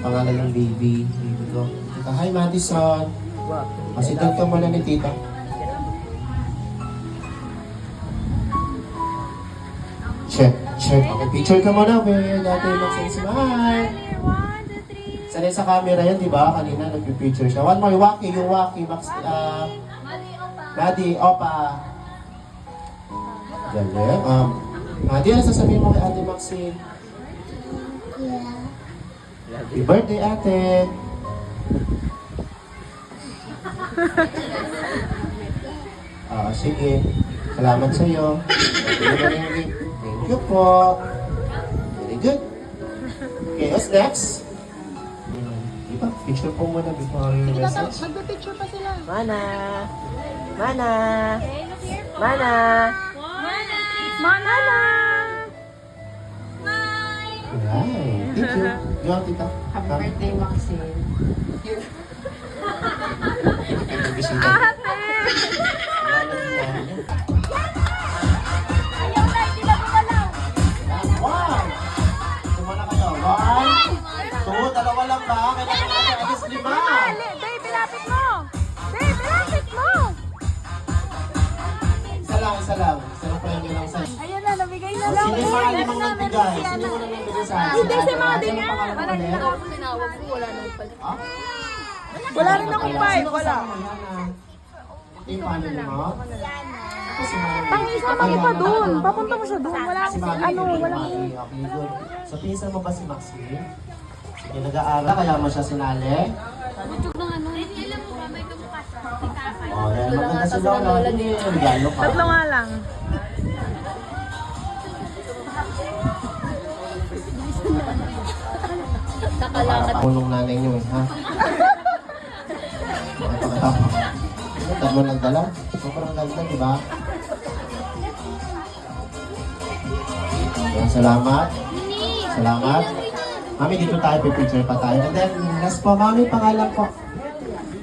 pangalan ng baby. Baby ko. Tita, hi Madison. Kasi doon ka muna ni tita. Check. Okay, picture ka muna. Okay, dati mag-smile. Sanay sa camera yan, di ba? Kanina nag-picture siya. One more, yung Waki, Max, Maddie, Opa. Galing. Maddie, ano sasabihin mo kay Ate Maxine? Happy birthday, ate! Sige. Salamat sa iyo. Thank you po. Very good. Okay, what's next? Diba? Picture po muna before you message. Magpipicture pa sila. Mana! Mana! Mana! Right. Thank you. Yo, tita. Happy birthday, Maxine. Ate! One! Sumana kayo. One, two, dalawa lang ba? Kailangan natin at least lima. Dave, lapit mo! Dave, lapit mo! Isa lang. Isa lang premyo lang sa'yo. Ayun na, nabigay na lang. Sino yung mga limang nagbigay? Sino mo nang nagbigay sa akin? Hindi, si Madi Sino nga. ang pangalan mo ulit? Tinawag ko, wala nang pala. Ha? Wala rin akong vibe, Sino wala. kasama mo yan, ah? Ito yung family mo? Ako si Mami. Pangis naman iba doon. Papunta mo siya doon. Wala Si akong Mami, wala Mami. Okay, good. So, pinsan mo ba si Maxine? Sige, nag-aaral. Kaya mo siya sinali? Oh, dahil maganda si Lola. Hindi, regalo ka. Tatlo nga lang. Para punong nanay niyo eh, ha? Pagkatapos. Tatlo nagdala. Sobrang ganda, di ba? Yan, salamat. Salamat. Mami, dito tayo, pipicture pa tayo. And then, last po, Mami, pangalan po.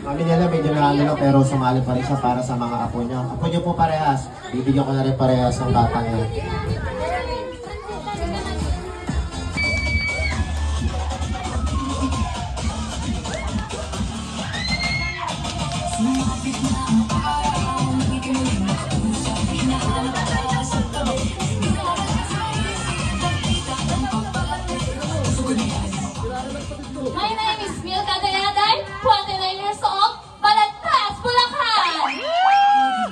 Mami nila, medyo na pero sumali pa rin siya para sa mga apo niyo. Apo niyo po parehas. Bibigyan ko na rin parehas ng batang yan. My name is Milka Dayaday, 29 years old, Balagtas, Bulacan!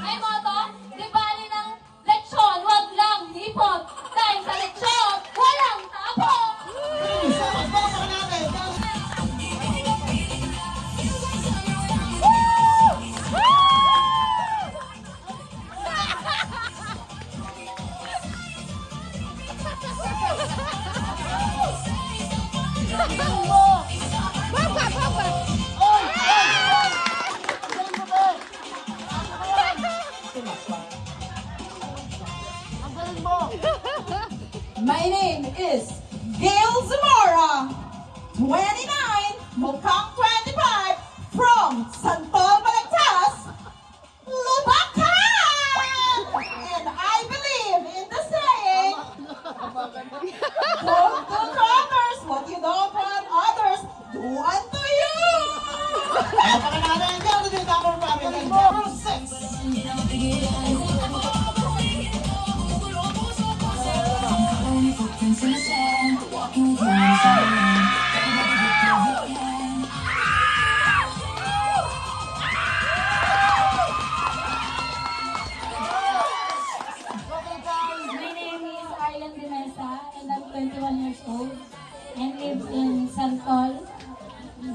Ay moto, di bali ng lechon, wag lang hipot. Dahil sa lechon, walang tapon! My name is Gail Zamora, 29, Mukhang 25, from Santol, Balagtas, Lubacan! And I believe in the saying, don't do to others what you don't want others do unto you! Number 6. My name is Arlen De Mesa, and I'm 21 years old, and live in Santol,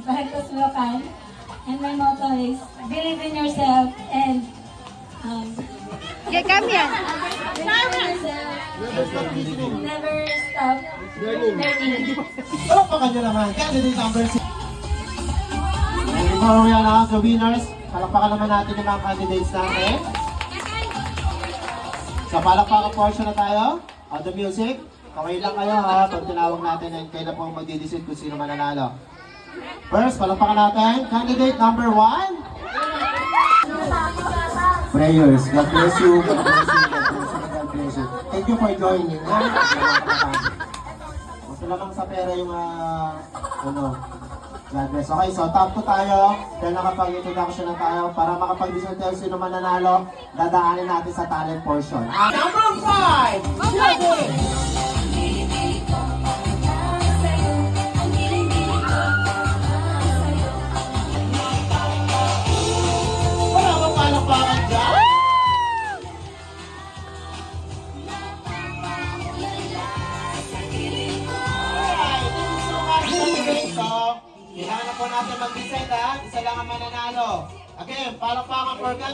Balagtas, Bulacan. And my motto is, believe in yourself and Come here. never stop learning. Palakpakan niyo naman. Candidate number 6. Before we announce the winners, palakpakan naman natin yung mga candidates natin. Sa palakpakan portion na tayo. On the music. Okay lang kayo ha. Pag tinawag natin, kayo na po magdidecide kung sino mananalo. First, palakpakan natin. Candidate number 1. Prayers. God bless you. God bless you. God bless you. Thank you for joining. Gusto lamang sa pera yung God bless. Okay, so top 2 tayo. Then nakapag-introduction na tayo para makapag-decide tayo sino mananalo. Dadaanin natin sa talent portion. Number 5, Judith. Wala bang palakpakan dyan? Alright, this is so much for so, kailangan na po natin mag-decide ha. Isa lang ang mananalo. Again, palakpakan for God.